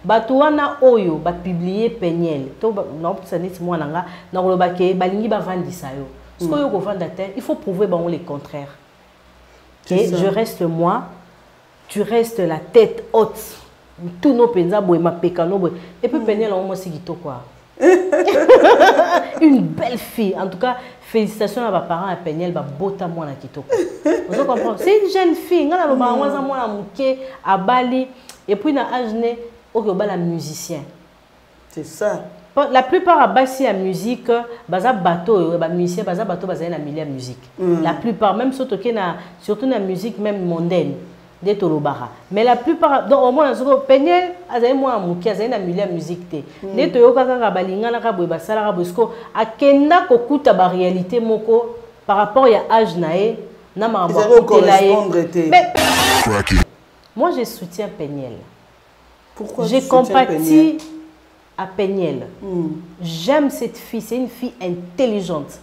Batouana oyo ba publier Peniel. To non ça n'est moi nanga na koloba ke balingi ba vandisa yo. Ce que yo ko vanda te, il faut prouver bon le contraire. Que je reste moi, tu restes la tête haute. Tout nos penza boy ma pekano boy. Et puis Peniel on mo sigito quoi. Une belle fille. En tout cas, félicitations à mes parents à Peniel, bah bota moi na kitoko. Vous comprenez? C'est une jeune fille. Ngala lo ba moi na muke à Bali et puis na ajne au bala musicien. C'est ça. La plupart à Bassi à musique, baza bateau, ba musicien, baza bateau, baza na milieu musique. La plupart même surtout na musique même mondaine. De Tolobara. Mais la plupart, donc au moins, Peniel, azay moi muki, azay na milieu musique te. De Toyoka kabalinga na kaboy basala kabosko, akenda kokuta ba réalité moko par rapport à âge nae, na marabo kotelaye. Moi je soutiens Peniel. Pourquoi je compatis à Peniel. J'aime cette fille, c'est une fille intelligente.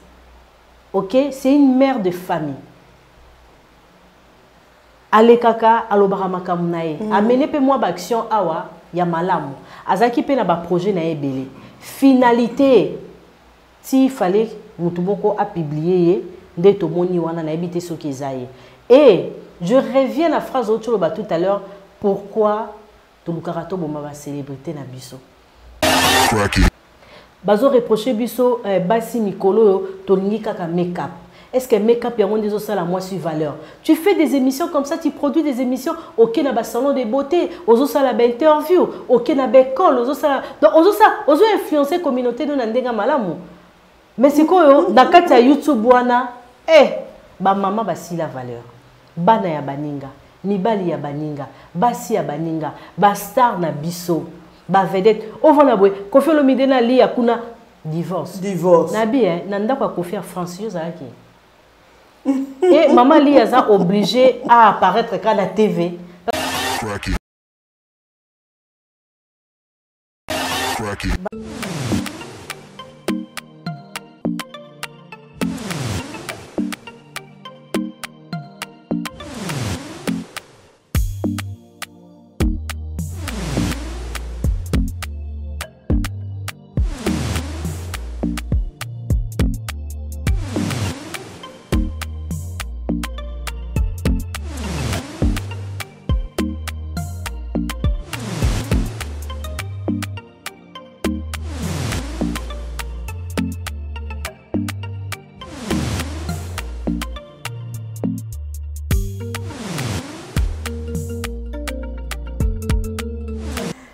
OK, c'est une mère de famille. Alekaka alobara makamunae amene pe moi action awa ya malamu azaki pe na ba projet na ebele finalité si fallait mutuboko a publier nde to moni wana na ebité soki ezaye et je reviens à la phrase autour tout à l'heure pourquoi to lukarato boma ba célébrité na biso bazo reprocher biso basi mikolo to lingi kaka make-up. Est-ce que make-up yango des osala moi sur valeur? Tu fais des émissions comme ça, tu produis des émissions OK na ba salon de beauté, ozo sala ba interview, OK na ba école, ozo sala donc ozo influencer communauté de ndenga malamu. Mais c'est quoi yo na kati ya YouTube wana ba mama basi la valeur. Bana ya baninga, mibali ya baninga, basi ya baninga, ba star na biso, ba vedette. Ovana boy, Koffi Olomide na li ya kuna divorce. Nabi nanda kwa Koffi France yo zaki. Et maman Liaza obligée à apparaître à la TV.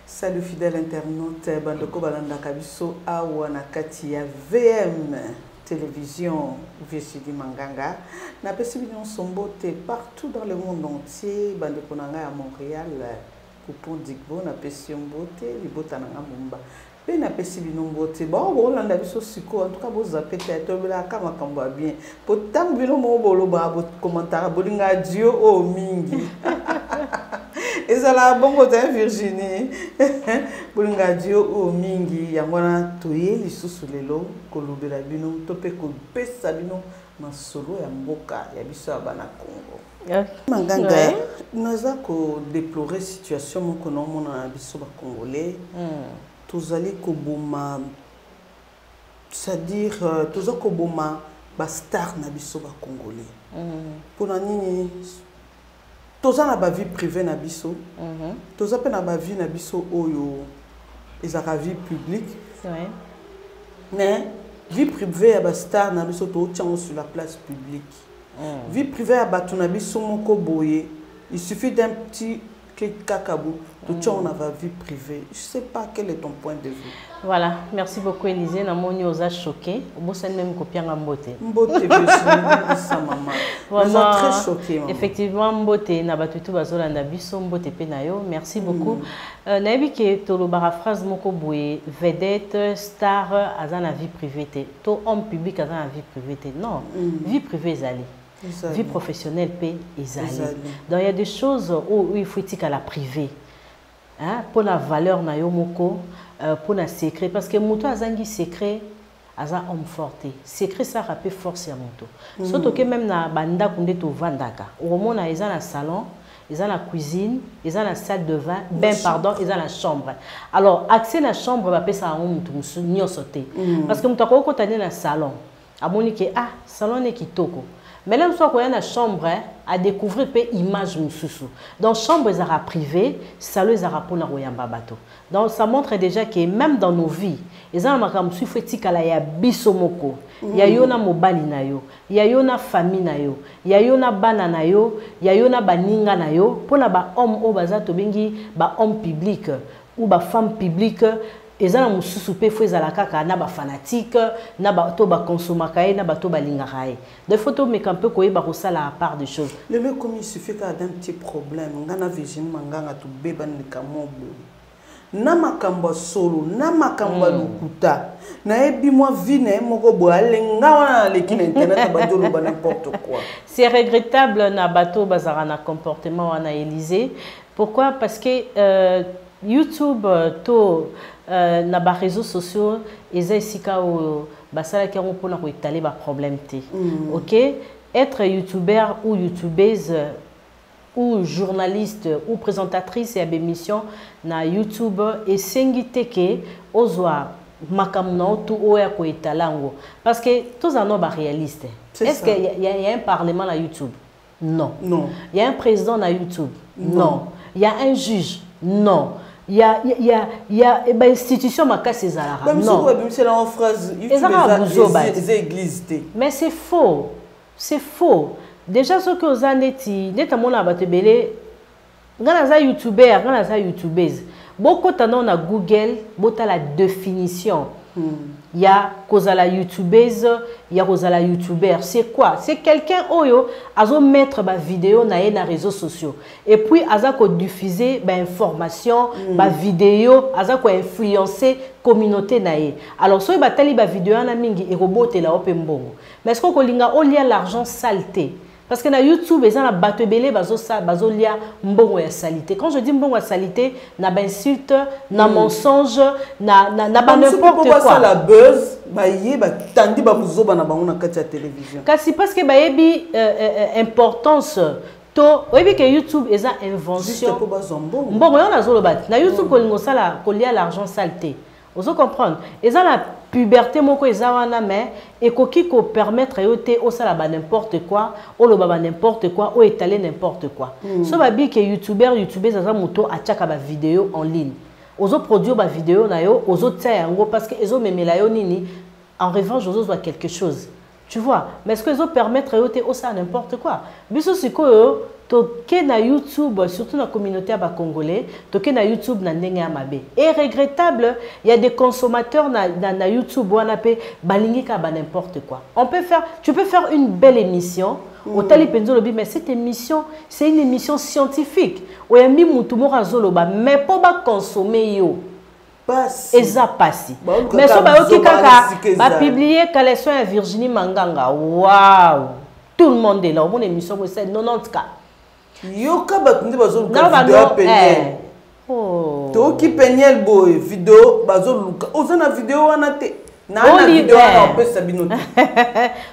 Salut fidèle internaute, Bandoko Balanda Kabiso, Awana Katia VM télévision, Vieux Manganga, n'a pas suivi son beauté partout dans le monde entier, Bandoko Nanga à Montréal, Coupon Digbo, n'a pas suivi beauté, les botananga Mumba. Mais n'a pas suivi beauté, bon, on a vu ce succo, en tout cas, vous avez peut-être la caméra bien. Pourtant, vous avez vu commentaire, Bolinga Dieu, oh Mingi. Et ça là bon côté Virginie bolinga dio o mingi yangwana toye lisusu lelo kolobela bino tope ko pesa bino masolo ya mboka ya biso ya bana Congo. Manganga naza ko déplorer situation moko na mona biso ba congolais. Tozali ko boma c'est-à-dire toza ko boma ba star na biso ba congolais. Pona nini toza na ba vie privée na biso, toza pe na ba vie na biso oyo ezaka vie publique. C'est vrai. Mais vie privée ya ba star na biso to tchango sur la place publique. Vie privée ya bato na biso moko boye, il suffit d'un petit clic kakabou, to tchango na va vie privée. Je sais pas quel est ton point de vue. Voilà, merci beaucoup Élisée. Na moni oza choqué. Obosa même kopianga mbote. Mbote je ça maman. Vraiment très choqué maman. Effectivement mbote na batutu bazolanda biso mbote pe na yo. Merci beaucoup. Nayebi ke tolobara phrase moko boye vedette star azana vie privée te. To homme public azana vie privée te. Non, vie privée ezali. Vie professionnelle pe ezali. Donc il y a des choses où il faut éthique à la privée. Hein, pour la valeur na yo moko. Pour un secret parce que moto azangi secret aza homme forte secret ça rappelle force ya moto surtout que même na banda kunde to vandaka au moment eza na salon ils ont la cuisine, ils ont la salle de bain, pardon, ils ont la chambre. Alors, accès à la chambre, va passer à un sauté. Parce que quand on est dans le salon, à mon que salon est kitoko. Mais là, on a une chambre à découvrir une image mususu. Donc, chambre est privée, salon est pour la royamba bateau. Donc, ça montre déjà que même dans nos vies, ils ont un fait qu'il y a bisomoko, il y a yona mobali na yo, il y a yona famille na yo, il y a yona bana na yo, il y a yona baninga na yo, pour na ba homme au bazato bengi ba homme public ou ba femme publique. Ils ont mususu faut la kaka na ba fanatique na ba to ba consomakaye na ba to ba lingakaye des photos mais un peu ko ba ko sala à part des choses le mec comme il suffit qu'il y a un petit problème ngana vision manganga to beba ndikamobo na makamba solo na makamba lukuta na ebi moi vine moko bo alenga wana leki na internet ba dolo ba n'importe quoi. C'est regrettable na bateau bazara na comportement wana Élysée. Pourquoi? Parce que YouTube na ba réseaux sociaux eza esika o basala ki on pona ko étaler ba problème té. OK, être youtubeur ou youtubeuse ou journaliste ou présentatrice et d'émission na YouTube et sengite ke ozwa makamna tout oya ko étalango parce que tous en ont ba réaliste. Est-ce qu'il y a un parlement na YouTube? Non. Non. Il y a un président na YouTube? Non. Il y a un juge? Non. Il y a une institution qui est là. Non. C'est la phrase. Mais c'est faux. C'est faux. Déjà, ce que vous avez dit, beaucoup de Google, la définition. Il y a la youtubeuse, il y a la youtubeur. C'est quoi? C'est quelqu'un qui a mettre des vidéos dans les réseaux sociaux. Et puis, il a diffuser des informations, des vidéos, il a influencer la communauté. Alors, si vous avez des vidéos, il y a des mais est-ce qu'on a l'argent saleté? Parce que dans YouTube, ils ont la batebele, bazolia mbongo ya salité. Quand je dis mbongo ya salité, na ba insulte, na mensonge, na n'importe quoi. La buzz, ba yé ba tandi ba muzoba na bango na kati ya télévision. Kasi parce que ba yebi importance to, oyebi que YouTube ils ont invention. Juste pour bazombo. Mbongo yon azolo bat. Na YouTube ko sala ko lia l'argent saleté. Vous comprenez? Ils ont la puberté moko ezawana mais et qui ko permettre yote au sala ba n'importe quoi, au lo ba n'importe quoi, au étaler n'importe quoi. So ba bi que youtubeuse aza moto achaka ba vidéo en ligne. Ozo produire ba vidéo na yo, ozo tia yango parce que ezo memela yo nini en revanche ozo doit quelque chose. Tu vois? Mais est-ce que ezo permettre yote au sala n'importe quoi? Biso sikoyo toke na YouTube, surtout dans la communauté congolais, toke na YouTube na ndenge ya mabe. Et regrettable, il y a des consommateurs na YouTube où on appelle balingika ba n'importe quoi. Tu peux faire une belle émission, mais cette émission, c'est une émission scientifique. Où il y a mis mutumora zoloba, mais pour pas consommer yo. Eza passi. Mais so ba yoki kaka ba publier collection à Virginie Manganga. Waouh! Tout le monde est là. Mon émission c'est 90 cas. Yoka batunde bazo luka vidéo peniel. To ki peniel boy vidéo bazo luka. Ozana vidéo wana te. Na vidéo wana on peut sabinote.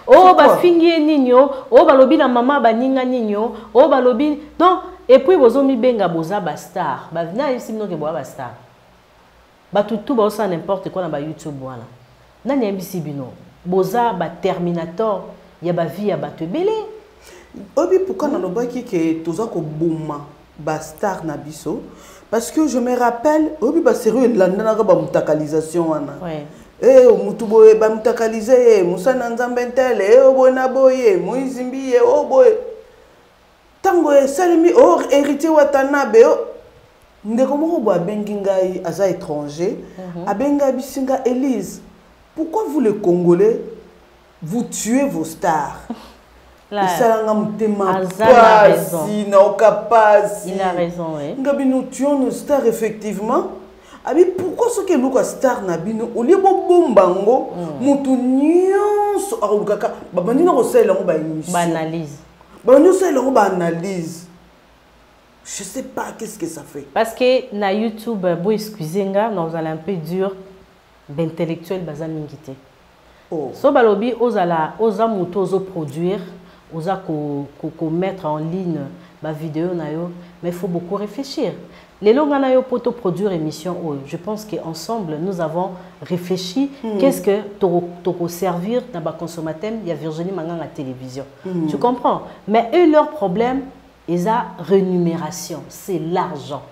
Oh ba fingi ninyo, oh ba lobi na mama ba ninga ninyo, oh ba lobi non et puis bozo mi benga boza ba star. Ba vina ici mnoke boa ba star. Ba tout ba osa n'importe quoi na ba YouTube wana. Na nyambisi bino. Boza ba Terminator, ya ba vie ya ba tebele. Obi pourquoi na lobaki que toza ko bouma ba star na biso parce que je me rappelle obi ba sérieux landa ba mutakalisation wana. Ouais. Mutuboye ba mutakaliser Musa Nzambe ntele obona boye Moizimbi boye tango salimi héritier Watanabe ndeko moko bo abengi ngai aza étranger abenga bisinga Élise. Pourquoi vous les Congolais vous tuez vos stars? Il a raison, oui. Nous tuons nos stars, effectivement. Pourquoi ce que nous star nabino au lieu de bombango mutu nyonso arukaka babandina ko sala ngo ba émission analyse banyo sala ngo ba analyse je sais pas qu'est-ce que ça fait parce que na YouTube bo excusenga nous allons un peu dur d'intellectuel bazamingité so balobi ozala oza mutu ozo produire oza ko mettre en ligne ba vidéo na yo, mais il faut beaucoup réfléchir. Les longues na yo pour produire émission, je pense qu'ensemble nous avons réfléchi qu'est-ce que tu servir dans ba consommateur, il y a Virginie Manganga à la télévision. Tu comprends? Mais eux leur problème, ils ont rémunération, c'est l'argent.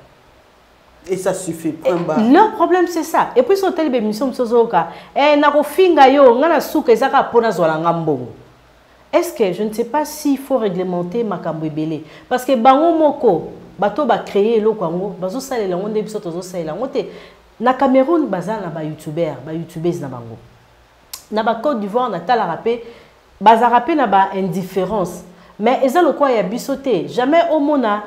Et ça suffit. Leur problème, c'est ça. Et puis, sur telle émission, est-ce que je ne sais pas s'il faut réglementer ma cambouébélé? Parce que bango moko, bato ba créer le Congo, bazo sale la onde biso tozo sale la onde. Na Cameroun, bazal na ba youtubeur, ba youtubeuse na bango. Na ba Côte d'Ivoire, na tala rapé, baza rapé na ba indifférence. Mais ils ont le quoi ya bisoté. Jamais au mona.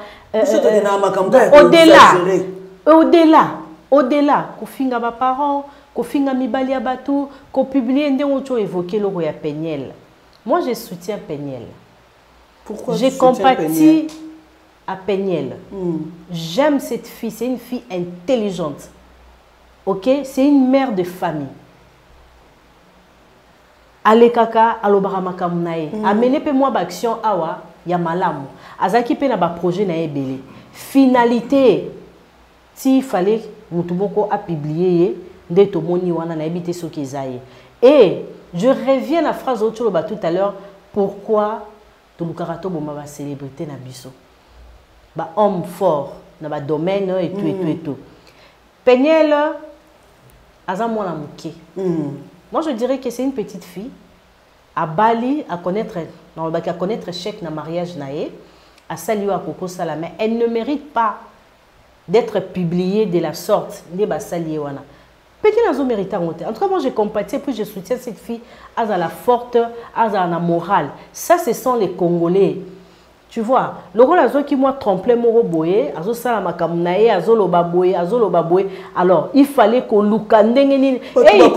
Au-delà, kofinga ba parents, kofinga mibali ya batu, ko publier ndengo évoquer le roi Peniel. Moi je soutiens Peniel. Pourquoi j'ai compati à Peniel. J'aime cette fille, c'est une fille intelligente. OK, c'est une mère de famille. Alekaka alobarama kamunae. Amené pe moi action awa ya malamu. Azaki pe na ba projet na ebele. Finalité s'il fallait Moutuboko a publié de Tomoni wana na ebité so kezaye. Et je reviens à la phrase tout à l'heure, pourquoi Touloukarato boma ba célébrité na biso. Ba homme fort na ba domaine et tout et tout et tout. Peniel azamona muké. Moi je dirais que c'est une petite fille à Bali à connaître chèque na mariage naé à saluer à Coco Salama. Elle ne mérite pas d'être publiée de la sorte des basaliers wana. Petit nazo mérite en tout cas moi j'ai compati et puis je soutiens cette fille à la forte à la morale. Ça ce sont les Congolais. Tu vois, le rôle azo qui moi tromper moro boye, azo sala makamunae, azo loba boye. Alors, il fallait qu'on loukandengeni et il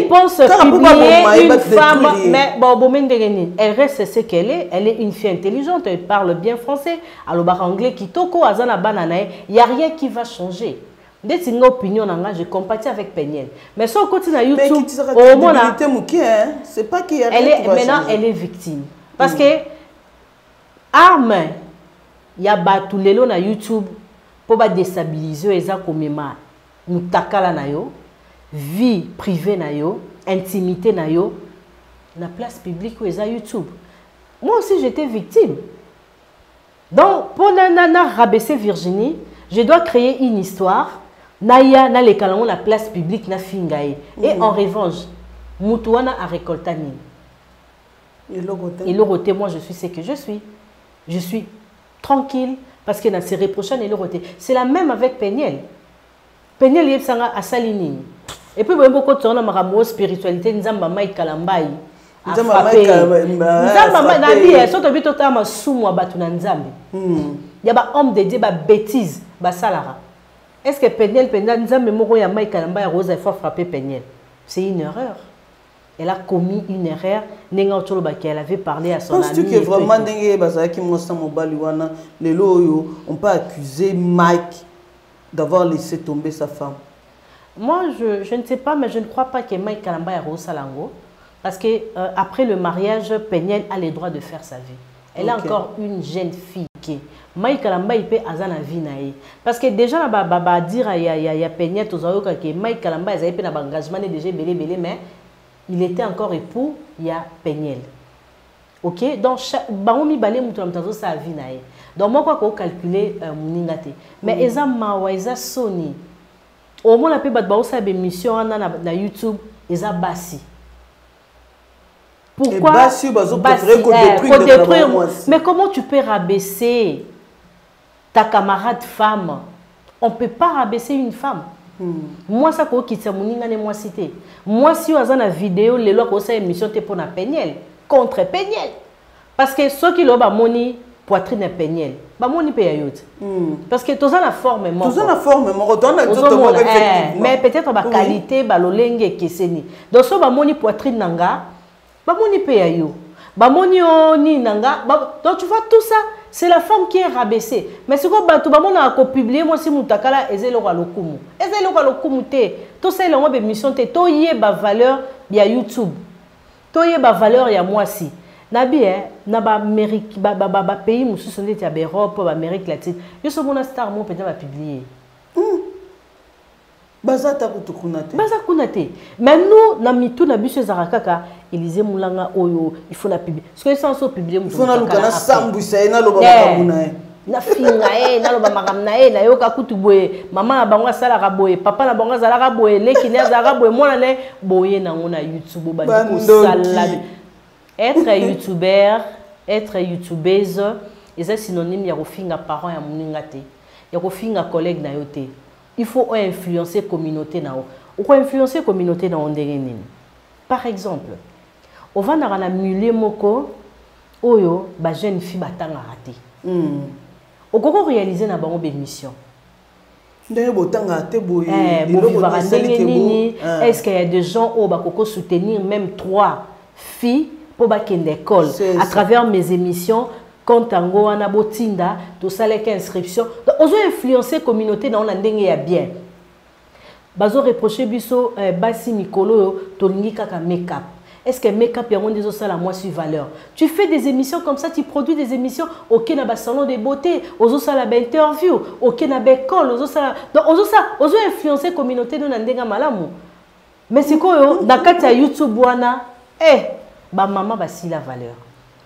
pense publier une femme mais bon elle reste ce qu'elle est une fille intelligente, elle parle bien français, alors anglais kitoko azana bananae, il y a rien qui va changer. Dès que une opinion, je compatis avec Peniel. Mais si on continue à YouTube, c'est pas qu'il y a maintenant, elle est victime. Parce que, arme, il y a battu les lots sur YouTube pour déstabiliser les gens comme ma mutakala na yo, vie privée na yo, intimité na yo, la place publique où ils ont YouTube. Moi aussi, j'étais victime. Donc, pour rabaisser Virginie, je dois créer une histoire. Naya na les calons la place publique na fingaye et en revanche Moutouana a récolté mine. Et le roté moi je suis ce que je suis tranquille parce que dans ces reprochains et le roté c'est la même avec Peniel yeb sanga a salini et puis beaucoup de temps na spiritualité nzamba mai kalambai nzamba mai na vie surtout bito tama sumu abatu na nzambe ya ba homme de Dieu ba bêtise ba salara. Est-ce que Peniel Nzambe moko ya Mike Kalamba ya Rose il faut frapper Peniel? C'est une erreur. Elle a commis une erreur. Nenga Otoloba elle avait parlé à son ami. Penses-tu que vraiment Nenga Bazaki Mosta Mobaliwana les loyo on peut accuser Mike d'avoir laissé tomber sa femme? Moi je ne sais pas mais je ne crois pas que Mike Kalamba ya Rose Salango parce que après le mariage Peniel a le droit de faire sa vie. Elle a encore une jeune fille qui Mike Kalamba il peut azana vie nae parce que déjà na ba dire il y a Peniel tozayoka que Mike Kalamba il a un engagement déjà belé mais il était encore époux il y a Peniel. OK donc baomi balé mutu mtazo sa vie nae donc moi quoi ko calculer muningate mais eza mawa eza soni au moins la pe bat ba osa be mission na YouTube eza basi. Pourquoi détruire, mais comment tu peux rabaisser ta camarade femme? On ne peut pas rabaisser une femme. Moi, ça moi cité. Moi, si on a une vidéo, les lois une émission pour na Peniel contre Peniel. Parce que ceux qui l'ont moni poitrine Peniel, ba moni pe yot. Parce que tous la forme mort. Tous la forme mort. Mais peut-être ba qualité ba lolenge keseni. Donc so ba moni poitrine nanga Bamoni peyayo, bamoni oni nanga, donc tu vois tout ça, c'est la femme qui est rabaissée. Mais ce que tu bamona a publié moi si mutakala ezelo lokumu. Ezelo lokumu te. Tout ça il a mission te. To yé ba valeur ya YouTube. To yé ba valeur ya moi si. Nabi na ba Amérique ba pays musu sonde ya Europe ba Amérique latine. Yo so mona star mo peut-être va publier. Bazata kutukunate. Baza kunate. Mais nous na mitu na biso zarakaka Élysée Moulanga oyo il faut na publier. Parce que ça so publier il faut na lukana sambu sa na loba makamuna na finga na loba makamna na yoka kutu boye mama na bango sala ka boye papa na bango sala ka boye leki ne za ka boye mona ne boye na ngona YouTube ba ko sala. Être youtubeur, être youtubeuse, c'est synonyme ya kofinga parents ya muninga te. Ya kofinga collègue na yote. Il faut influencer communauté na o. Ou influencer communauté na ondenge nini. Par exemple, on va na la milieu moko oyo ba jeune fille batanga raté. O koko réaliser na bango bémission. Ndenge botanga te boye. Est-ce qu'il y a des gens au ba koko soutenir même 3 filles pour l'école à travers mes émissions quand tango wana botinda to saleka inscription donc on doit influencer communauté dans la ndenge ya bien bazo reprocher biso basi mikolo to lingika ka make-up. Est-ce que make-up yango ndezo sala moi sur valeur? Tu fais des émissions comme ça, tu produis des émissions OK na ba salon de beauté, ozo sala ba interview, OK na ba école, ozo sala donc ozo influencer communauté dans ndenga malamu. Mais c'est quoi na kati ya YouTube wana ba mama basi la valeur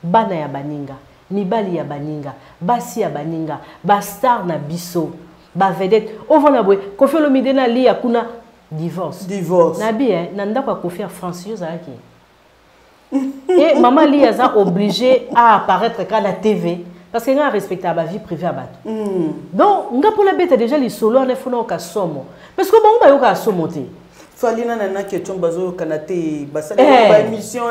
bana ya baninga mibali ya baninga basi ya baninga ba star na biso ba vedette ovona boy Koffi Olomide na li akuna divorce na bien na ndako Koffi France yozaki et maman li aza obligé à apparaître quand la TV parce que nga respecter ba vie privée à bato donc nga pour la bête déjà les solo na fona ka somo parce que bon ba yoka somo te Falina nana question bazo kanate basala ba émission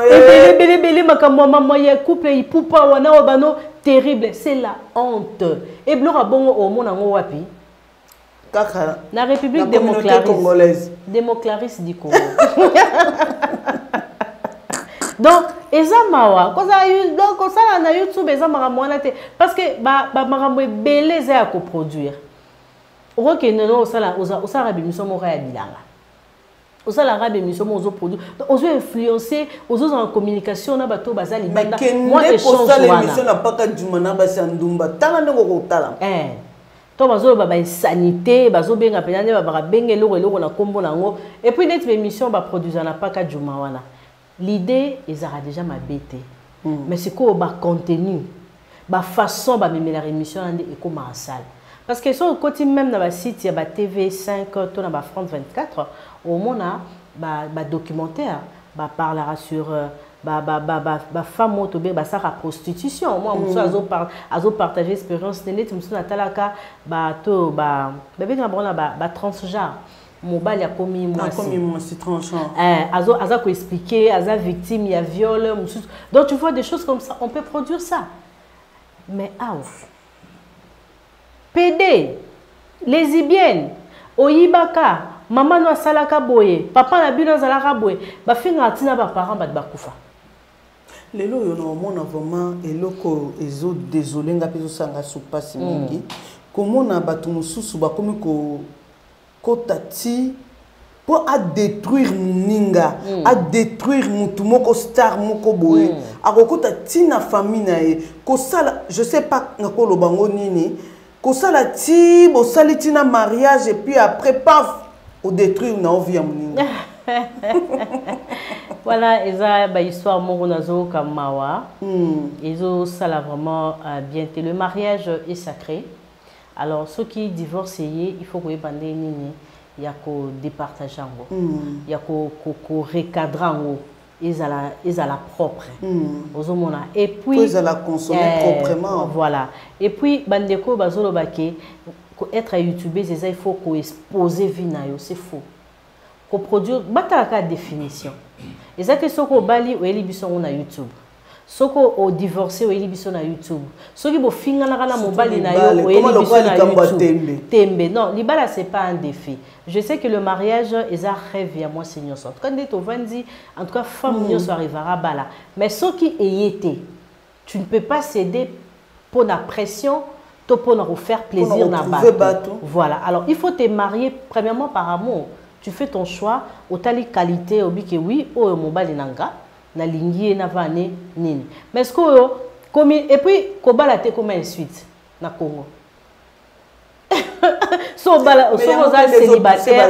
bele makamwa mama ya couple ipupa wana obano terrible, c'est la honte. Et blora bongo au monde en wapi kaka na République démocratique Démoclaris du Congo. Donc ezamawa donc ça na YouTube ezamara mwana te parce que ba makamwe belé za ko produire. OK non ça rabi misomo ka ya bilanga. Osa la rabe émission ozo produit ozo influencer ozo en communication na bato bazali banda moi échange l'émission na paka dumana basi ndumba tala ndeko ko tala to bazo baba sanité bazo benga penande baba bengelo eloko na kombo nango et puis net émission ba produire na paka djuma wana l'idée ezara déjà ma bête mais c'est quoi ba contenu ba façon ba memela émission ande eko marasal parce que sur côté même dans le site il y a TV5 tout dans France 24 au monde ba documentaire ba parlera sur ba femme auto ba ça la prostitution moi azo partager expérience net musu natalaka ba to ba bien ba transgenre mobile ya komi moi c'est tranchant azo ko expliquer aza victime il y a viol musu donc tu vois des choses comme ça on peut produire ça mais PD, lesbienne, oyibaka, maman no salaka boye, papa na bino zalaka boye, ba finga atina ba parents ba bakufa. Lelo yo no mona vraiment eloko ezo désolé nga peso sanga supasi mingi. Komona batu mususu ba komi ko tati pour à détruire muninga, à détruire mutu moko star moko boye. Akokota tina famille na e, ko sala je sais pas ngako lobango nini. Ko sala ti bo salitina mariage et puis après paf au détruire na vie ya muninga. Voilà, eza ba histoire moko nazo kamawa. Ezo sala vraiment bien. Le mariage est sacré. Alors ceux qui divorcent il faut que bande nini ya ko départager ngo. Ya ko recadrer ils à la propre. Et puis ils à la consommer proprement. Voilà. Et puis bandeko bazolo bake être youtubeur il faut qu'on exposer vinayo, c'est faux. Qu'on produire bataka définition. Et ça que soko bali ou elibiso na YouTube. Soko o divorcé ou elibiso na YouTube. Soki bo finga na mobali na yo ou elibiso na YouTube. Tembe. Non, libala c'est pas un défi. Je sais que le mariage est un rêve à moi seigneur sort. Quand tu dit en tout cas femme n'y arrivera bala. Mais ce qui est été, tu ne peux pas céder pour la pression, pour nous faire plaisir na bateau. Voilà. Alors il faut te marier premièrement par amour. Tu fais ton choix, au tali qualité, au bique oui, au mobile nanga. na lingi na vane nini. Mais ce que comme et puis kobala te comme ensuite na Congo. So bala so célibataire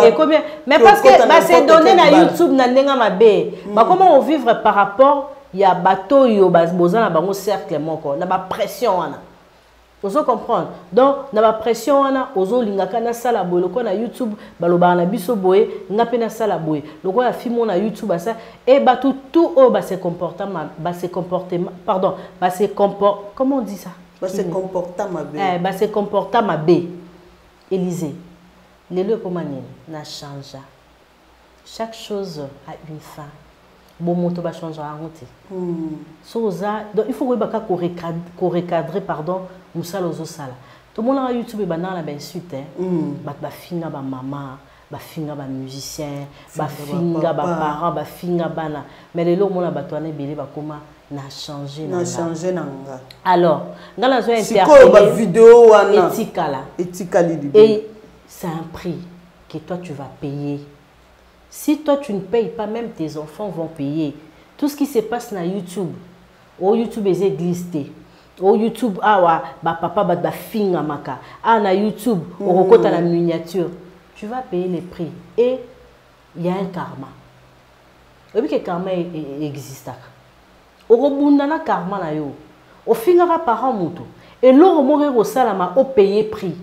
et combien mais parce que bah c'est donné na YouTube na ndenga mabe. Bah comment on vivre par rapport il y a bateau yo boza na bango cercle moko na ba pression wana. Vous comprendre. Donc na ba pression wana ozo lingaka na sala boye loko na YouTube baloba na biso boye ngape na sala boye loko ya film na YouTube ça et ba tout ba se comportement pardon ba se comport comment on dit ça ba se comportement bé ba se comportement bé Élysée les lieux comme na change chaque chose a une fin bon moto ba changer en route so ça donc il faut que recadrer pardon musala ozo sala tout le monde na YouTube ba na ba suite ba finga ba maman ba finga ba musicien ba finga ba parents ba finga bana mais les lots mona ba toane belé ba koma na changer nanga alors ngala zo interpréter ba vidéo wana etikali et c'est un prix que toi tu vas payer. Si toi tu ne payes pas, même tes enfants vont payer. Tout ce qui se passe sur YouTube, au YouTube est glisté. Au YouTube, papa ba finga maka. Na YouTube, au recota la miniature. Tu vas payer les prix. Et il y a un karma. Et puis que karma existe. Au rebunda na karma na yo. Au finga parent muto. Et l'or mourir au salama au payer prix.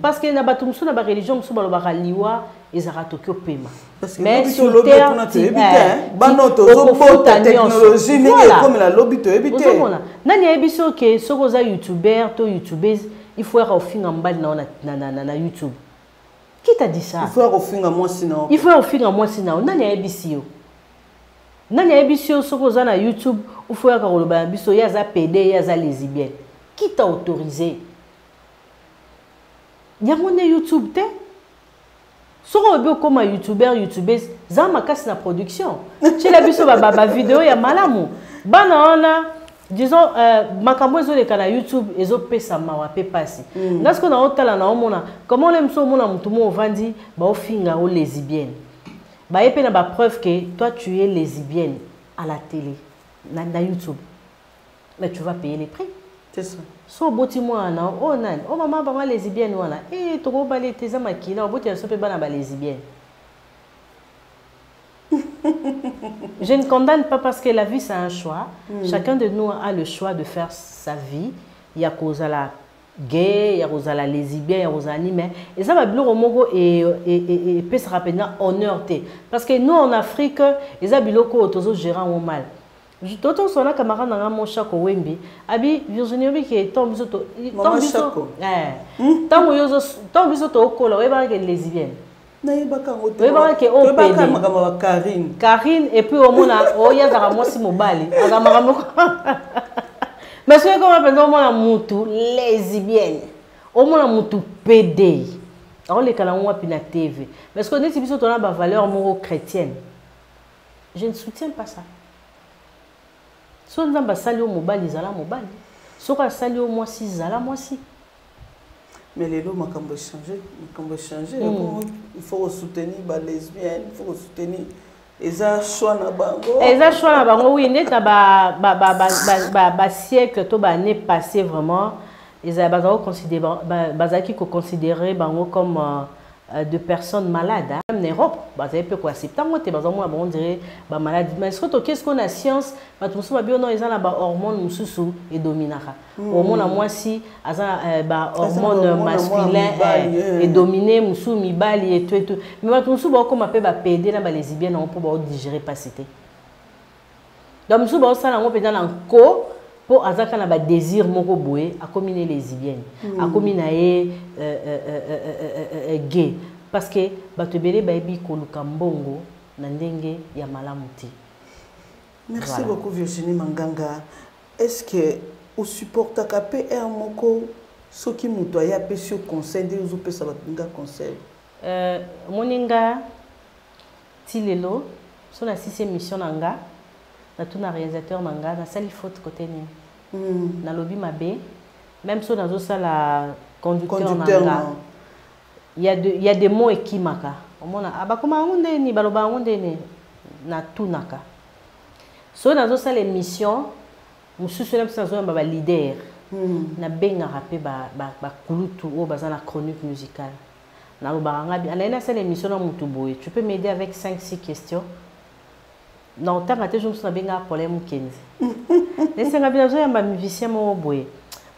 Parce que na batumsu na ba religion musu ba ba liwa ezara tokyo pema. Mais sur terre banoto zobota technologie ninge comme la lobby to ebité. Nani ebiso ke sokoza youtuber to youtubeuse il faut faire ofinga mbali na YouTube. Qui t'a dit ça? Il faut faire ofinga moi sinon. Il faut faire ofinga moi sinon. Nani ebisio? Nani ebisio sokoza na YouTube il faut faire koloba biso yaza PD yaza lesbienne. Qui t'a autorisé? Yamone YouTube te? Si on veut comme youtubeuse, ça m'a cassé la production. Chez la biso ba vidéo ya malamu. Bana ona disons makambo ezo le kana YouTube ezo pesa mawa pe passer. Parce qu'on a otala na omona comment on aime so mona mutu mo vandi ba ofinga o lesbienne. Ba yepe na ba preuve que toi tu es lesbienne à la télé na YouTube. Mais tu vas payer les prix. C'est ça. So boti mwana oh nan oh maman ba lesbienne wana to go balé tes amakina boti ya sope bana ba lesbienne. Je ne condamne pas parce que la vie c'est un choix. Chacun de nous a le choix de faire sa vie. Il y a cause à la gay, il y a cause à la lesbienne, il y a cause à l'anime. Et ça va bien au mogo et peut se rappeler honneur té parce que nous en Afrique, les abiloko tozo gérant au mal. D'autant son là camarade dans mon chako wembi abi Virginie bi qui tombe biso tombe biso to kola we ba ke lesbienne na yebaka ngoto we ba ke o pede makama Karine et puis au mona o ya za mosi mobali aga makamoko mais c'est comme pendant mona mutu lesbienne au mona mutu pede alors les kala ngwa pina TV mais ce qu'on dit biso to na ba valeur moro chrétienne je ne soutiens pas ça. Si on a sali au mobile, ils allaient mobile. Si on a sali au mois si, ils allaient mois si. Mais les lots m'ont changé. Il faut soutenir les lesbiennes, il faut soutenir les achats na bango. Les achats na bango, oui, net na siècle to ba année passé vraiment, ils avaient considéré bango comme de personnes malades. Même en Europe, vous avez peu quoi accepter. On dirait malade. Mais qu'est-ce qu'on a science? Parce que nous avons des hormones mususu et dominara. Hormones à moi si, hormones masculins et dominés musu mibali et tout et tout. Mais nous avons comme appelé PD na lesbiennes on peut digérer pas c'était. Donc musu ba ça na on peut dans l'enco pour azaka na ba désir moko boé a combiner lesbiennes a combiner gay parce que bato belé baebi koluka mbongo na ndenge ya malamu te. Merci beaucoup Virginie Manganga. Est-ce que au support ta PR moko soki muto ya pesio conseil de uzo pesa batunga conseil moninga tilelo so na 6e mission nanga na tuna réalisateur nanga na sali faute côté ni na lobby mabe même so nazo sala conducteur nanga il y a des mots ekimaka omona abakoma ngunde ni baloba ngunde ni na tunaka So dans ça l'émission, nous sommes dans un leader. Na benga rappé ba kulutu ou bazana chronique musicale. Na lobaranga bi. Ana ina l'émission na mutu boye. Tu peux m'aider avec 5-6 questions. Non, tant que je me suis benga problème 15. Laissez-moi bien jouer un musicien mo boye.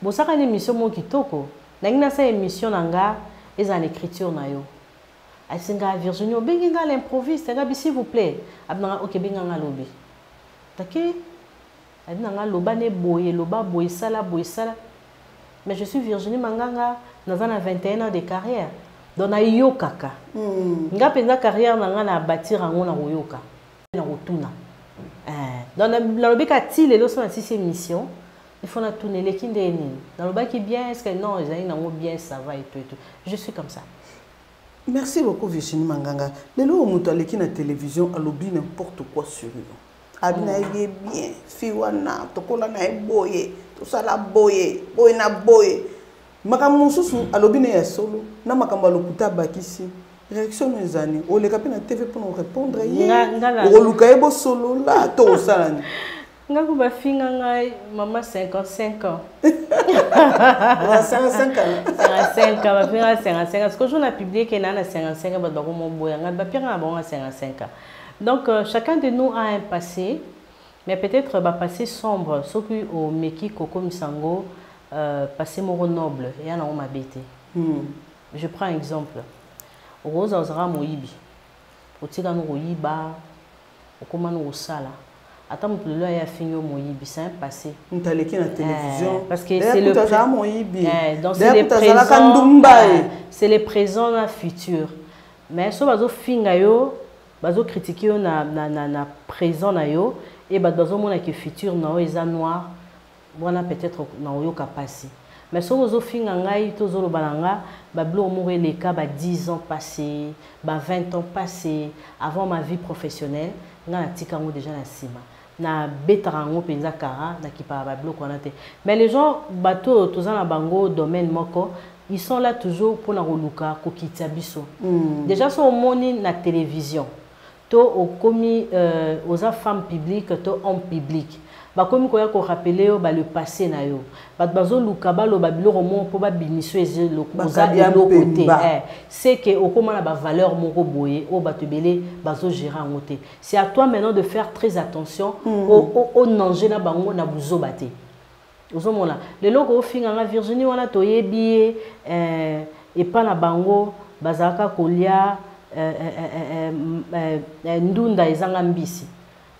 Bon ça une émission mo kitoko. Na ina sa émission nanga et en écriture na yo. Asinga Virginie benga l'improviste, nga s'il vous plaît. Abnanga OK benga ngalobi. Take abnanga loba ne boye loba boye sala boye sala. Mais je suis Virginie Manganga, nous avons 21 ans de carrière. Donc na yo kaka. Nga penza carrière nanga na bâtir ngo na yoka. Na rotuna. Dans le lobby kati les leçons à 6 émissions. Il faut tourner les kindeni. Dans le bas qui bien, est-ce que non, ils ont bien, ça va et tout et tout. Je suis comme ça. Merci beaucoup Virginie Manganga. Les lois ont la télévision à lobby n'importe quoi sur eux. Abina est bien, fiwana, tokola na boye, tout ça la boye, boye na boye. Makambo susu à lobby na solo, na makambo lokuta bakisi. Réaction mes années. O le capé na TV pour nous répondre. O luka ebo solo là, to salani. Ngaku ba finga ngai maman 55 ans. 55 ans. 55 ans, ba finga 55 ans. Parce que je na publié que na 55 ans ba ko mo boya ngai ba pire na ba 55 ans. Donc chacun de nous a un passé, mais peut-être un passé sombre, sauf que au Meki Koko Misango passé moro noble et en on m'a bêté. Je prends un exemple. Rose Ozra Moibi. Otika no Royiba, Okomano Osala. Attends, le là, il a fini au Moïbi, c'est un passé. On t'a l'écrit dans la télévision. Parce que c'est le présent. Donc c'est les présents. C'est les présents et futurs. Mais si on finga yo, bazo critiquer yo na présent na yo et bazo mona que futur na yo eza noir. Voilà peut-être na yo kapasi. Mais si on finga ngai to zolo bananga, ba blo mourir les cas 10 ans passés, 20 ans passés avant ma vie professionnelle, nga tikango déjà na sima. Na betarango penza kara na kipa ba bloc on a. Mais les gens bateau tozana bango domaine moko, ils sont là toujours pour na roluka ko kitia biso. Déjà sont moni na télévision. To au commis aux femmes publiques, to hommes publics. Ba komi ko ya ko rappeler ba le passé na yo. Ba bazo luka ba lo ba biloko mo po ba biniso eze lo koza ya lo côté. C'est que au comment la valeur moko boye o ba te belé bazo gérer en côté. C'est à toi maintenant de faire très attention au danger na bango na buzo baté. Ozomona le loko finga nga Virginie wana to yebi et pas na bango bazaka kolia ndunda ezanga mbisi.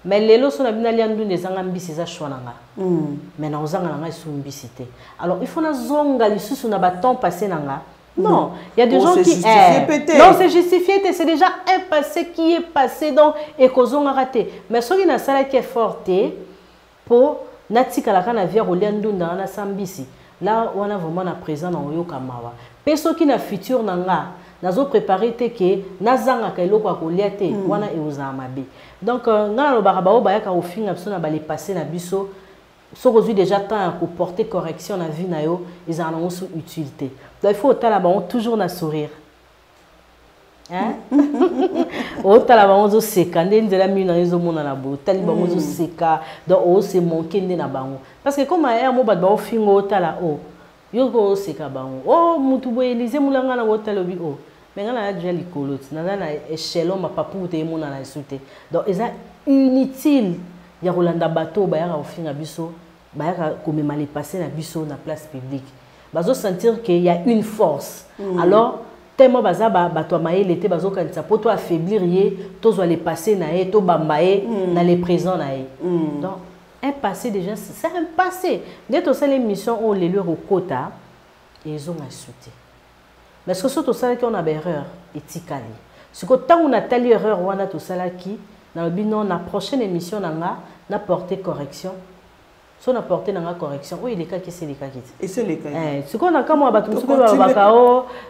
Mais les lois sont bien liés des ambitieux à choisir. Maintenant aux angles sont ambitieux. Alors il faut na zonga les sous na bâton passé nanga. Non, il y a des gens qui non c'est justifié, c'est déjà un passé qui est passé donc et qu'ils ont raté. Mais ceux qui na sala qui est forte pour natika la kana via oliandu na sambisi. Là on a vraiment na présent dans yoka mawa. Personne qui na futur nanga. Nazo préparé te que nazanga kailoko akoliate wana e uzamabe. Donc ngana lo barabao ba yaka ofinga biso na bale passer na biso so aujourd'hui déjà temps pour porter correction na vie na yo ils en ont sous utilité. Donc il faut otala ba toujours na sourire. Hein? Otala ba onzo seka ndende la mi na ezo mona na bo tali ba onzo seka donc o se manquer ndé na bango parce que comme air mo ba ofinga otala o yoko seka bango oh mutu bo Élysée mulanga na otala bi o. Mais on a déjà les colots, on a un échelon, ma papou, t'es mon à insulter. Donc, ils sont inutiles. Il y a Rolanda bateau, il y a au fin à biso, il y a comme mal passé na biso na place publique. Bazo sentir qu'il y a une force. Alors, tellement baza bato maé l'été bazo quand ça pour toi affaiblir yé, tous les passer na yé, to bambaye na les présents na yé. Donc, un passé déjà, c'est un passé. Dès que c'est l'émission où les leur au quota, ils ont insulté. Mais ce que surtout ça qui on a des erreurs éthiques. Ce que tant on a telle erreur on a tout ça là qui dans le but non la prochaine émission n'a porté correction. Si on a porté dans la correction, oui les cas qui c'est les cas qui. Et c'est les cas. Ce qu'on a comme on a battu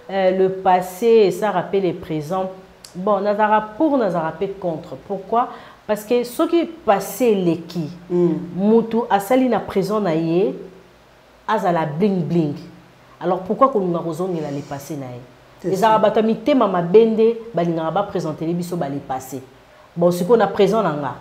le passé ça rappelle les présents. Bon nazara pour nazara contre. Pourquoi? Parce que ce qui passé les qui mutu asali na présent na yé azala bling bling. Alors pourquoi qu'on nous a besoin de les passer naï? Les arabatamité mama bende balinga ba présenter les biso ba les passer. Bon ce qu'on a présent là.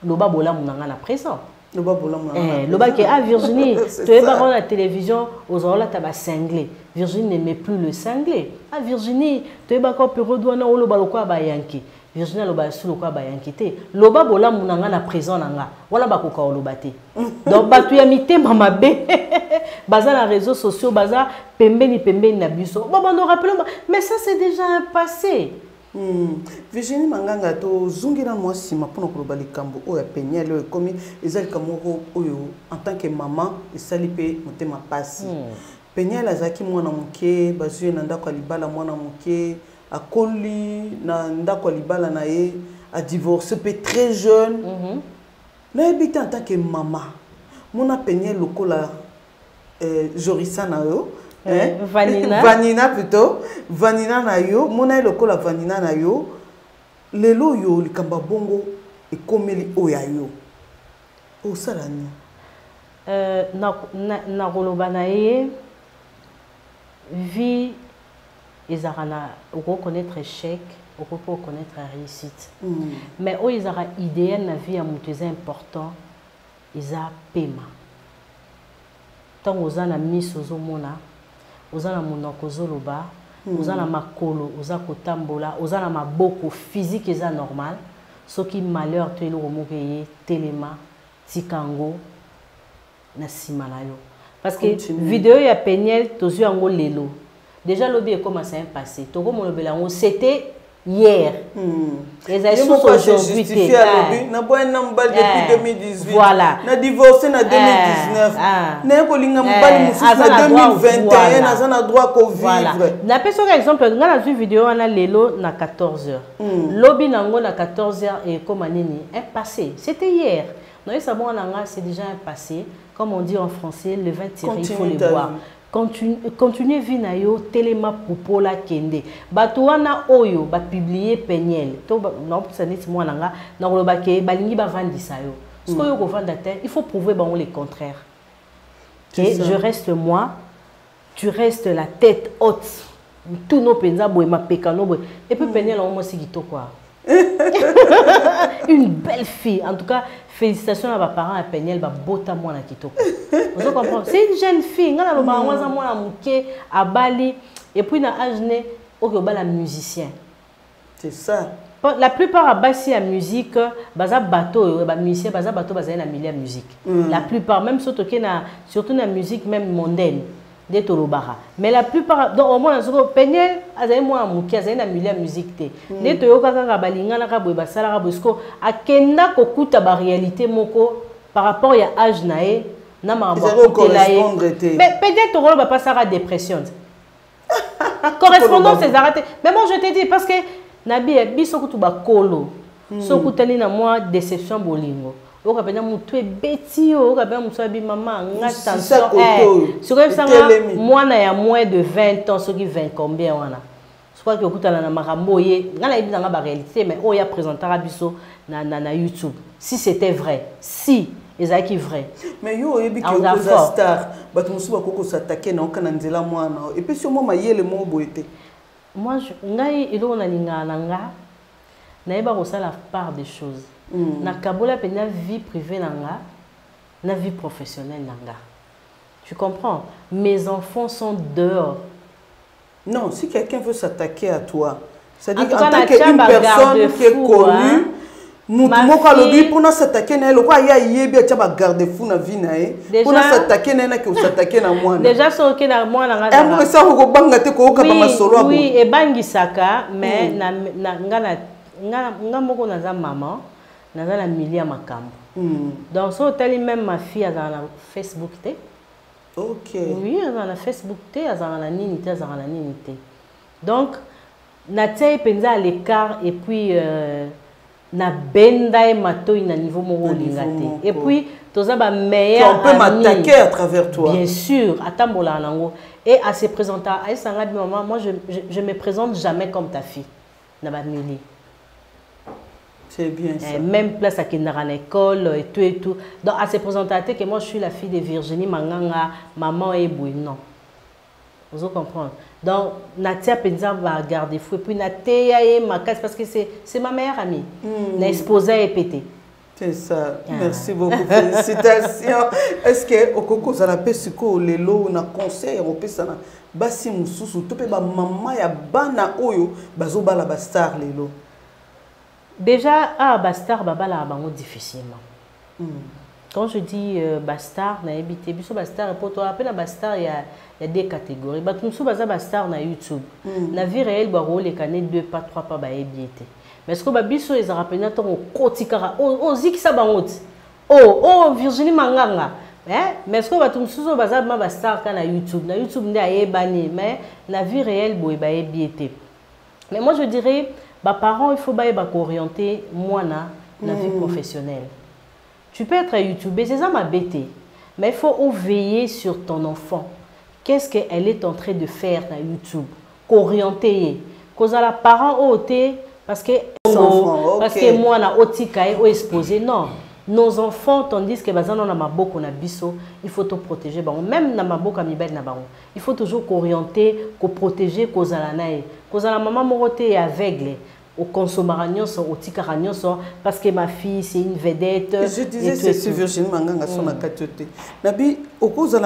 loba bola munanga na présent. Loba bola munanga. Loba qui ah Virginie, tu es pas dans la télévision aux là t'as cinglé. Virginie n'aimait plus le cinglé. Ah Virginie, tu es pas encore période wana o loba lokwa ba yanki. Virginie loba su lokwa ba yanki te. Loba bola munanga na présent nanga. Wala ba koka loba te. Donc batu ya mitema mabe. Baza na réseaux sociaux, baza pembeni na biso. Bon on rappelle mais ça c'est déjà un passé. Virginie Manganga to zungira moi sima pour nous likambo o ya penyele comme ezali kamoko oyo en tant que maman esali pe motema pasi penyele azaki mwana muke bazue na ndako libala mwana muke akoli na ndako libala na ye a divorcé pe très jeune na ebita en tant que maman mona penyele lokola Jorissa na yo Vanina plutôt Vanina na yo mona lokola Vanina na yo lelo yo likamba bongo ekomeli oya yo osala ni na koloba na ye vie ezarana reconnaître échec reconnaître réussite mais o ezara idéal na vie ya mutu eza important eza pema tant oza na miso ozomona oza na monoko ozoloba oza na makolo oza kotambola oza na maboko physique eza normal soki malheur to eloko moko eye telema tikango na nsima na yo parce que vidéo ya Peniel tozwi yango lelo déjà lobi ekomasa un passé tokomolobela yango c'était hier ezali susu aujourd'hui te na boya na mbali depuis 2018 voilà na divorcé na 2019 na kolinga mbali mususu na 2021 naza na droit ko vivre na peso ka exemple nga na vidéo wana lelo na 14h lobi nango na 14h et comme nini un passé c'était hier non ça bon nga c'est déjà un passé comme on dit en français le vin tiré il faut le boire continuer vie na yo telema popola kende bato wana oyo ba publier Peniel to non ça n'est moi nanga na koloba ke balingi ba vandisa yo ce que yo ko vanda te il faut prouver ba on le contraire que je reste moi tu restes la tête haute tout nos penza boy ma pekano boy et puis Peniel on mo sigito quoi une belle fille en tout cas félicitations à mes parents à Peniel ba bota mwana kitoko vous comprenez c'est une jeune fille ngana lo ba mwana mwana muke à Bali et puis na âge né au bala musicien c'est ça la plupart à Bassi à musique baza bateau ba musicien baza bateau baza na milieu musique la plupart même surtout na musique même mondaine de Tolobara mais la plupart donc au moins na Peniel azali mwana muke azali na milieu musique te de toyoka kaka balinga na ka boy basala ka bosko akenda kokuta ba réalité moko par rapport ya âge nae na mamba kutela ye mais peut-être tokolo ba pasara dépression correspondance c'est arrêté mais moi je te dis parce que nabi biso kutu ba kolo so kutani na moi déception bolingo o ka pena mutu ebeti o ka pena mutu abi mama nga tension sur ça mwana ya moins de 20 ans soki 20 combien wana je crois que okutana na makambo ye nga na ebina nga ba réalité mais o ya présentera biso na YouTube si c'était vrai si ezaki vrai mais yo yebi ki oza star bato musu bakoko s'attaquer na okana nzela mwana et puis sur moi mayele mo boyete moi ngai ilo na linga na nga na eba ko la part des choses na kabola pe na vie privée na nga na vie professionnelle na nga tu comprends mes enfants sont dehors non si quelqu'un veut s'attaquer à toi c'est-à-dire en tant qu'une personne qui est connue moko alobi mpona s'attaquer na ye lokwa ye ayebi atia bagarde-fou na vie na ye mpona s'attaquer na ye nake os'attaquer na mwana déjà soki na mwana nga esa kokobanga te koyoka bamasolo abo oui ebangisaka mais nga moko naza maman naza na milieu ya makambo donc so otali même ma fille azala na Facebook te ok oui azala na Facebook te azala na nini te azala na nini te donc natia ye mpenza à l'écart et puis na benda et matoi na niveau moko lingate et puis toza ba meilleur on peut m'attaquer à travers toi bien sûr atambola nango et à se présenter à sanga maman moi je me présente jamais comme ta fille na ba mili c'est bien ça même place à Kendara à l'école et tout donc à se présenter que moi je suis la fille de Virginie Manganga maman et boui non vous comprenez donc Natia Penza va garder fou et puis Natia et ma casse parce que c'est ma meilleure amie na exposé et pété C'est ça. Merci beaucoup. Félicitations. Est-ce que au Coco ça n'a pas siko lelo na conseil on peut ça na basi mususu to pe ba maman ya bana oyo bazo bala ba star lelo. Déjà ba star bala bango difficilement. Quand je dis bastar na habité biso bastar pour toi appelle bastar il y a des catégories. Ba tumsu baza bastar na YouTube. Na vie réelle ba rôle cané 2 pas 3 pas ba ebiété. Mais ce que babiso les rappelé ton kotikara o zikisa bangot. Oh Virginie Manganga. Mais ce que batumsu baza ma bastar na YouTube. Na YouTube ndi ayebani mais na vie réelle boy ba ebiété. Mais moi je dirais ba parents il faut ba orienter moi na vie professionnelle. Tu peux être YouTuber, c'est ça ma bêtise. Mais il faut veiller sur ton enfant. Qu'est-ce qu'elle est en train de faire dans YouTube? Qu'orienter. Cause à la parent ôté parce que parce que moi na otikae ou exposé non. Nos enfants tandis que bazana na maboko na biso, il faut te protéger bon même na maboko mibel na bango. Il faut toujours qu'orienter, qu'on protéger cause à la nae. Cause à la maman moroté aveugle. Au consommaragnon au ticaragnon parce que ma fille c'est une vedette. Je disais c'est Virginie Manganga son akatioté. Nabi au cause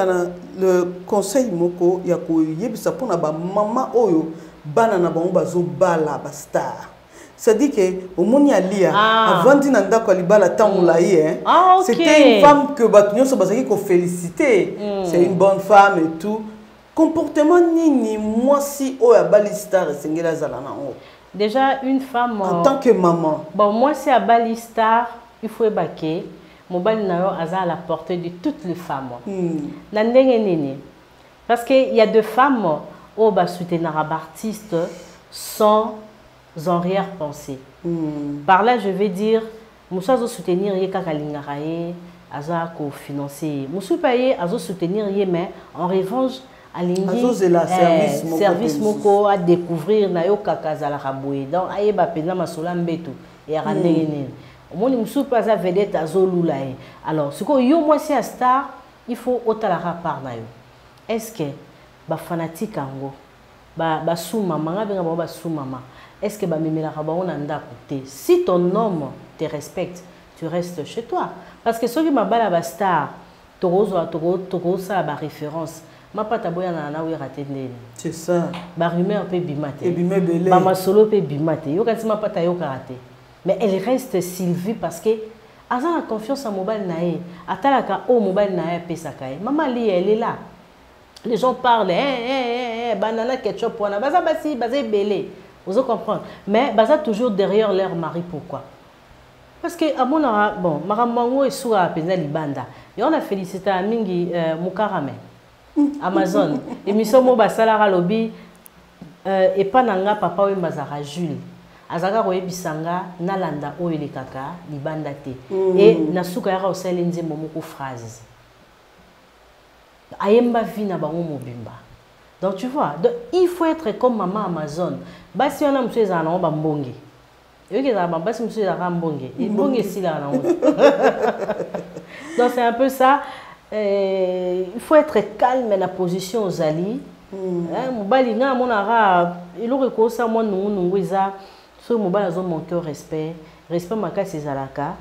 le conseil moko ya ko yebisa pona ba maman oyo bana na bango bazo bala ba star. Ça dit que au moni alia avant dina ndako libala tamulaye hein. C'était une femme que batunyo so bazaki ko féliciter. C'est une bonne femme et tout. Comportement nini moi si oya bali star sengela zala na o. Déjà, une femme... En tant que maman. Bon, moi, c'est à Bali Star, il faut ébaquer. Mon bali n'a à la portée de toutes les femmes. Parce qu'il y a des femmes qui soutenir un artiste sans arrière-pensée. Par là, je vais dire, nous sommes soutenir Kakalingaraye, Aza ko financer. Nous sommes payés à soutenir mais en revanche, service moko à découvrir na yo kakazala raboué donc aye ba pena masola mbeto et randengene omoni musu pas à vedette azolula alors ce que yo moi c'est star il faut otalara par na yo est-ce que ba fanatique ango ba sous maman nga ba sous maman est-ce que ba memela ba on anda côté si ton homme te respecte tu restes chez toi parce que ceux qui m'a ba star torozo ça ba référence ma pata boya na na raté ndeni c'est ça ba rumeur peut bimate et bimé belé ba masolo peut bimate yo kasi ma pata yo karaté mais elle reste Sylvie parce que aza la confiance en mobile nae atalaka o mobile nae pesaka maman li elle est là les gens parlent banana ketchup wana baza basi baza belé vous comprenez mais baza toujours derrière leur mari pourquoi parce que à mon bon maramango et soura penza libanda et on a félicité à mingi Mukarame Amazon émission mo basalara lobby et pas nanga papa we mazara Jules azaka koyebisanga nalanda oyo le kaka libanda te et nasuka yaka osala nzembo moko phrase ayemba vina bango mobimba donc tu vois donc, il faut être comme maman Amazon basi wana mso ezala nango bambonge yoki ezala basi mso ezala mbonge mbonge esila nango donc c'est un peu ça. Il faut être calme dans la position aux alliés. Mobali nga monara il aurait ko ça moi nunguiza so mobali azo manquer au respect maka sezalaka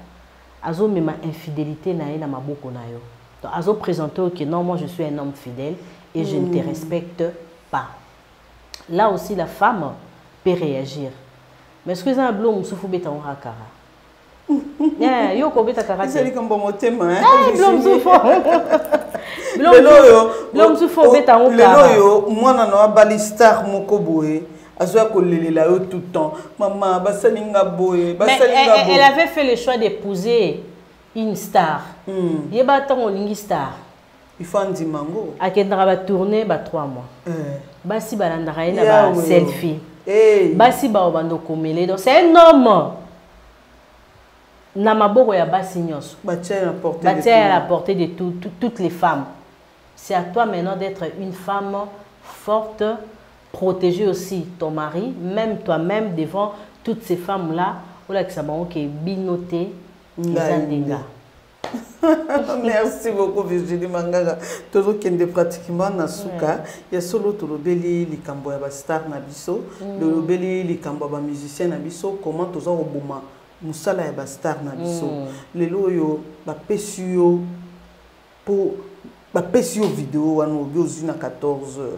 azo mema infidélité na na maboko na yo donc azo présenter que non moi je suis un homme fidèle et je ne te respecte pas. Là aussi la femme peut réagir mais est-ce que ça blou musufu beta on hakara yo ko beta karate c'est comme bon motema hein blom sufo beta on kara yo mwana na bali star moko boye azoya ko lelela yo tout temps maman basalinga boye basalinga boye elle avait fait le choix d'épouser une star yeba tant olingi star il faut ndimango akendra ba tourner ba 3 mois basi balandaka ina ba selfie basi ba obando komele donc c'est un homme na maboko ya basi nyonso batia à la portée de toutes les femmes. C'est à toi maintenant d'être une femme forte, protéger aussi ton mari, même toi-même devant toutes ces femmes là ou là que ça m'a qui binoté Zandenga. Merci beaucoup Virginie Manganga. Toujours qu'il y a pratiquement nasuka, il y a solo tout le beli likambo ya ba star na biso, le beli likambo ba musicien na biso, comment tous au bouma musala ya ba star na biso lelo yo ba pesio pour ba pesio vidéo wana obi na 14h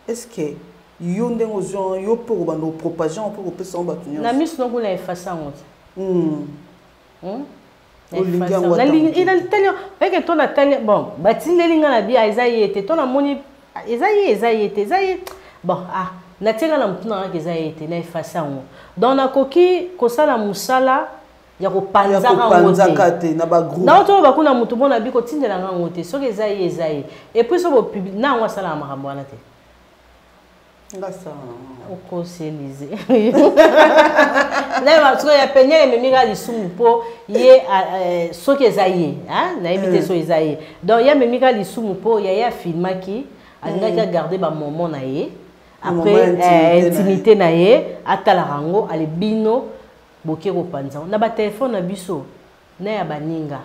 est-ce que yo ndengo yo pour bando propager pour pesa ba tunyo na miss no kula efasa ngote bon batindelinga na bia ezayete to na moni ezayete bon ah na tenga na mutuna ka ezayete na efasa ngo donc na koki kosala musala ya kopanza ngote na ba groupe na to ba kuna mutu bona biko tindela ngote soki ezaye et puis so bo public na ngo sala makambo wana te ngasa oko selize na ba so ya penye memika lisumu po ye soki ezaye hein na ebite so ezaye donc ya memika lisumu po ya filmaki alingaki garder ba moment na ye après intimité na ye atala rango alebino boke kopanza na ba téléphone na biso na ya baninga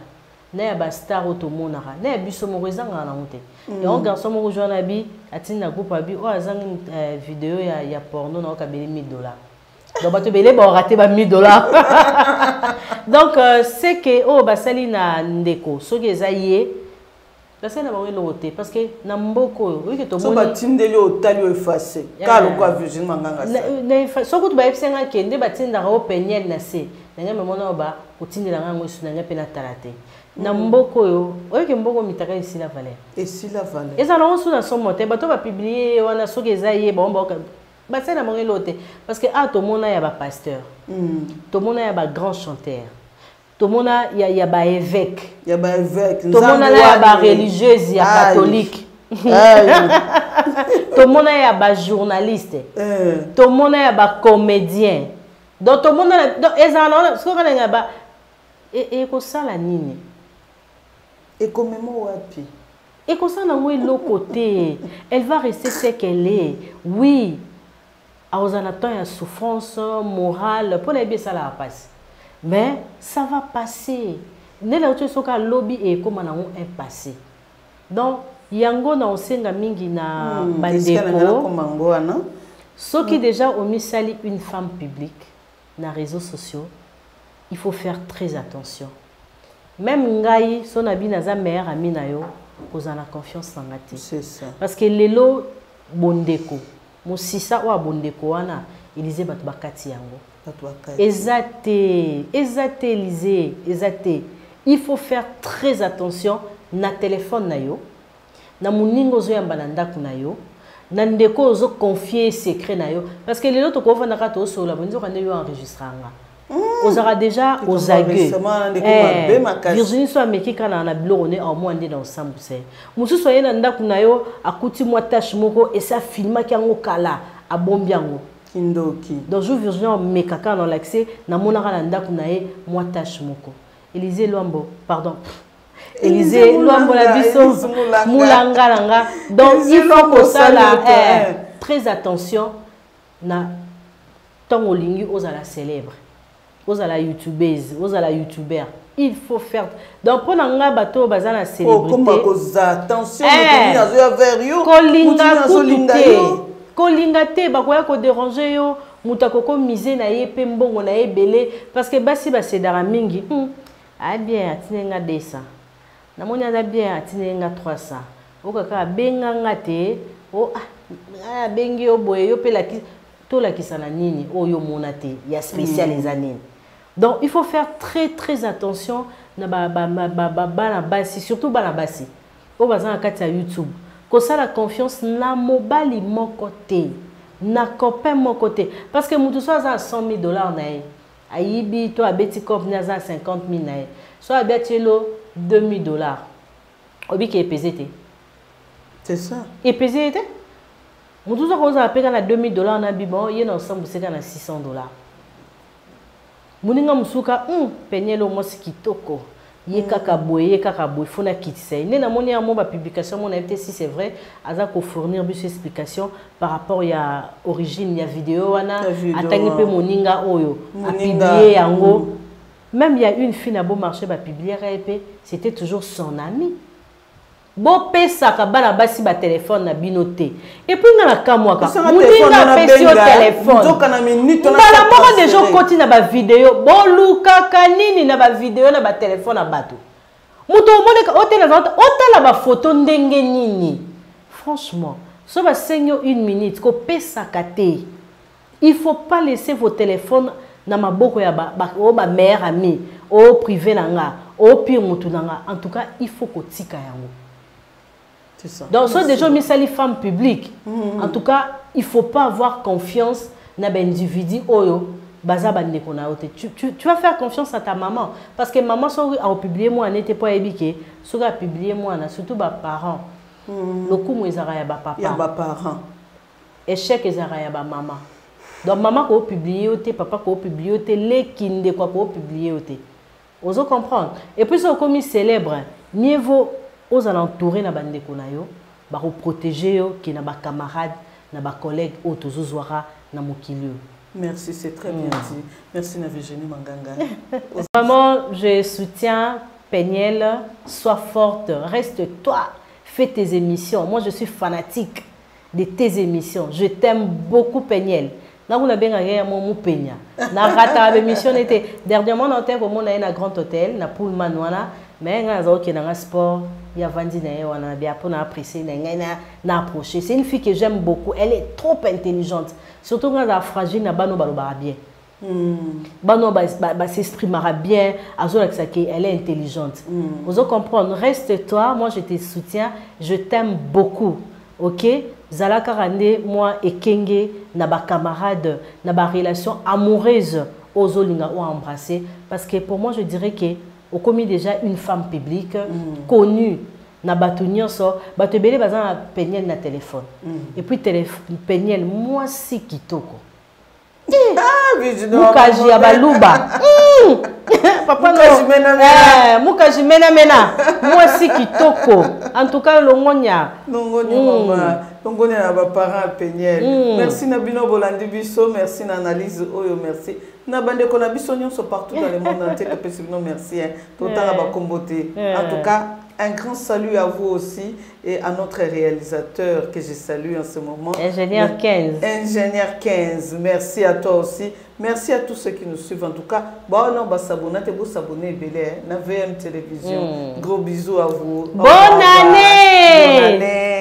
na ya ba star otomonaka na ya biso moko ezanga na ngote et on garçon moko joana bi atina groupe abi o azangi vidéo ya porno na okabeli $1000 donc bato belé ba raté ba $1000 donc c'est que o basali na ndeko soki ezaye basali na bango te parce que na mboko oui que to moni so batindeli otali effacer kalo kwa Virginie Manganga na so kutu ba epsenga kende batinda o penyel na se nanga memona ba kutindela ngango su nanga pena talate na mboko yo oyeke mboko mitaka ici la valeur eza na osu na somo te bato ba publier wana soki ezaye ba omba basali na bango te parce que to mona ya ba pasteur to mona ya ba grand chanteur tomona ya ba évêque tomona ya ba religieuse ya catholique tomona ya ba journaliste tomona ya ba comédien donc tomona donc ezana so kana nga ba ko sala nini ekomemo wapi ko sala ngo eloko te elle va rester ce qu'elle est oui auzana temps ya souffrance morale pour la bien ça la passe. Mais ça va passer. Ne la autre soka lobby et comme on a un passé. Donc yango na osenga mingi na bandeko. Ce qui déjà au misali une femme publique na réseaux sociaux, il faut faire très attention. Même ngai son abi na za meilleur ami na yo, ozana confiance na ngati. C'est ça. Parce que lelo bondeko, musisa wa bondeko wana, Élysée batu bakati yango. Exacté, Élysée, exacté. Il faut faire très attention na téléphone na yo, na muningo zo yamba na ndaku na yo, na ndeko zo confier secret na yo parce que les autres ko fa na ka to so la bonzo ka yo enregistranga. Ozara déjà aux agueux. Virginie so ameki kana na bilo on est au moins dans ensemble c'est. Musu so yena ndaku na yo akuti moi tâche moko et ça filma ki ngo kala a bombiango. Kindoki. Donc je Virginie mekaka dans l'accès na monaka na ndaku na ye moi tâche moko. Élysée Luambo, pardon. Élysée Luambo la biso Moulanga langa. Donc il faut que ça là très attention na tant olingi ozala célèbre. Ozala youtubeuse, ozala youtubeur. Il faut faire. Donc pour nanga bato bazana célébrité. Oh comment koza attention mutu na vers yo. Kolinga kutute. Kolinga te bakoya ko déranger yo. Muta koko mise na ye pe mbongo na ye belé parce que basi basedara mingi. Ah bien atinenga 200. Na moni aza bien atinenga 300. Okaka benga ngate o ah bengi yo boye yo pe la to la kisana nini o yo monate ya spécial les années. Donc il faut faire très attention na ba basi surtout ba na basi. O bazana kati ya YouTube. Ko ça la confiance na mobali moko te. Na copain moko te parce que mutu so za $100,000 na ye. Ayibi to abeti cop na za 50,000 na ye. So abeti lo $2,000. Obi qui est pesé. C'est ça. Et pesé. Mutu so ko za peka na $2,000 na bibon, ye na ensemble c'est na $600. Muninga musuka penyelo mosi kitoko. Ye kaka boye fona kitisa. Ne na moni amo ba publication mon invité si c'est vrai, aza ko fournir bis explication par rapport ya origine ya vidéo wana atangi pe moninga oyo a publier yango. Même il y a une fille na beau marché ba publier c'était toujours son ami. Bo pesa ka bana basi ba téléphone na binoté. Et puis na kamwaka. Mundinga pesi au téléphone. Nzoka na minute na. Bala moko des gens koti na ba vidéo. Bo luka kanini na ba vidéo na ba téléphone na bato. Muto mone ka hôtel na hôtel ba photo ndenge nini. Franchement, so ba senyo une minute ko pesa kate. Il faut pas laisser vos téléphones na maboko ya ba mère ami, au privé nanga, au pire mutu nanga. En tout cas, il faut ko tika yango. Donc, ce sont des gens mis les femmes publiques. En tout cas, il ne faut pas avoir confiance dans l'individu. Tu vas faire confiance à ta maman. Parce que maman, si elle a publié moi, elle n'était pas ébiquée. Si elle a publié moi, surtout les parents. Le coup, ils ont papa. Il y a des parents. Échec, ils ont maman. Donc, maman qui a publié, papa qui a publié, les kindes qui ont publié. Vous comprenez? Et puis, c'est comme célèbre. Mieux vaut aux alentours na bandeko na yo ba protéger yo ki na ba camarades na ba collègues au tozozwara na mokili. Merci, c'est très bien dit. Merci na Virginie Manganga. Vraiment, je soutiens Peniel, sois forte, reste-toi, fais tes émissions. Moi je suis fanatique de tes émissions. Je t'aime beaucoup Peniel. Na kuna benga ya mo penya. Na rata émission était dernièrement on était comme on a un grand hôtel na Pullman wana. Mais quand on a un sport, il y a Vandi on a bien pour apprécier, na approcher. C'est une fille que j'aime beaucoup. Elle est trop intelligente. Surtout quand elle est fragile, elle bien. Elle s'exprimera bien. Elle est intelligente. Vous comprenez? Reste-toi. Moi, je te soutiens. Je t'aime beaucoup. Ok? Zala Karande, moi et Kenge, na ba camarade, na ba relation amoureuse aux Olinga ou embrasser. Parce que pour moi, je dirais que au commis déjà une femme publique connue na batunyo so batebele bazana Peniel na téléphone et puis téléphone Peniel moi si kitoko mukaji ya baluba papa no mukaji mena moi si kitoko en tout cas longonya mama longonya na ba parents Peniel merci na bino bolandi biso merci na analyse oyo merci na bande ko na biso nyonso partout dans le monde entier que possible merci tout temps ba komboté en tout cas un grand salut à vous aussi et à notre réalisateur que je salue en ce moment. Ingénieur 15. Ingénieur 15. Merci à toi aussi. Merci à tous ceux qui nous suivent. En tout cas, bon, non, bah, s'abonner, vous s'abonner, na VM Télévision. Gros bisous à vous. Bonne année! Bonne année!